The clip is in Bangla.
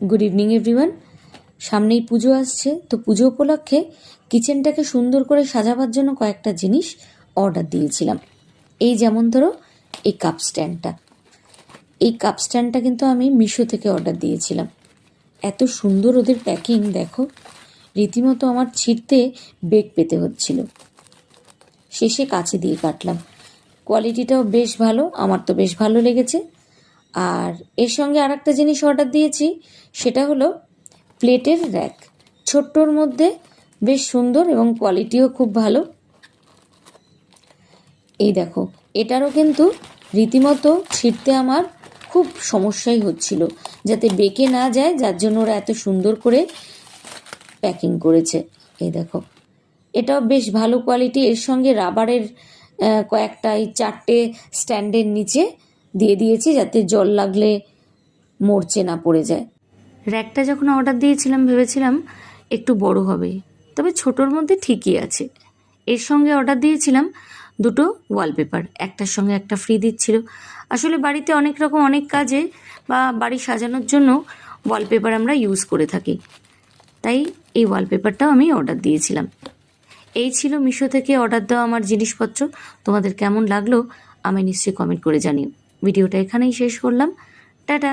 Good evening everyone. সামনেই পুজো আসছে, তো পুজো উপলক্ষে কিচেনটাকে সুন্দর করে সাজাবার জন্য কয়েকটা জিনিস অর্ডার দিয়েছিলাম। এই যেমন ধরো এই কাপ স্ট্যান্ডটা কিন্তু আমি মিশো থেকে অর্ডার দিয়েছিলাম। এত সুন্দর ওদের প্যাকিং দেখো, রীতিমতো আমার ছিঁড়তে বেগ পেতে হচ্ছিল, শেষে কাছে দিয়ে কাটলাম। কোয়ালিটিটাও বেশ ভালো, আমার তো বেশ ভালো লেগেছে। আর এর সঙ্গে আর একটা জিনিস অর্ডার দিয়েছি, সেটা হলো প্লেটের র্যাক। ছোট্টর মধ্যে বেশ সুন্দর এবং কোয়ালিটিও খুব ভালো। এই দেখো, এটারও কিন্তু রীতিমতো ছিঁড়তে আমার খুব সমস্যাই হচ্ছিল, যাতে বেঁকে না যায়, যার জন্য ওরা এত সুন্দর করে প্যাকিং করেছে। এই দেখো, এটাও বেশ ভালো কোয়ালিটি। এর সঙ্গে রাবারের কয়েকটা এই 4টে স্ট্যান্ডের নিচে দিয়ে দিয়েছি, যাতে জল লাগলে মরচে না পড়ে যায়। র্যাকটা যখন অর্ডার দিয়েছিলাম ভেবেছিলাম একটু বড় হবে, তবে ছোটোর মধ্যে ঠিকই আছে। এর সঙ্গে অর্ডার দিয়েছিলাম দুটো ওয়ালপেপার, একটার সঙ্গে একটা ফ্রি দিচ্ছিল। আসলে বাড়িতে অনেক রকম অনেক কাজে বা বাড়ি সাজানোর জন্য ওয়ালপেপার আমরা ইউজ করে থাকি, তাই এই ওয়ালপেপারটাও আমি অর্ডার দিয়েছিলাম। এই ছিল মিশো থেকে অর্ডার দেওয়া আমার জিনিসপত্র। তোমাদের কেমন লাগলো আমায় নিশ্চয়ই কমেন্ট করে জানিও। ভিডিওটা এখানেই শেষ করলাম। টাটা।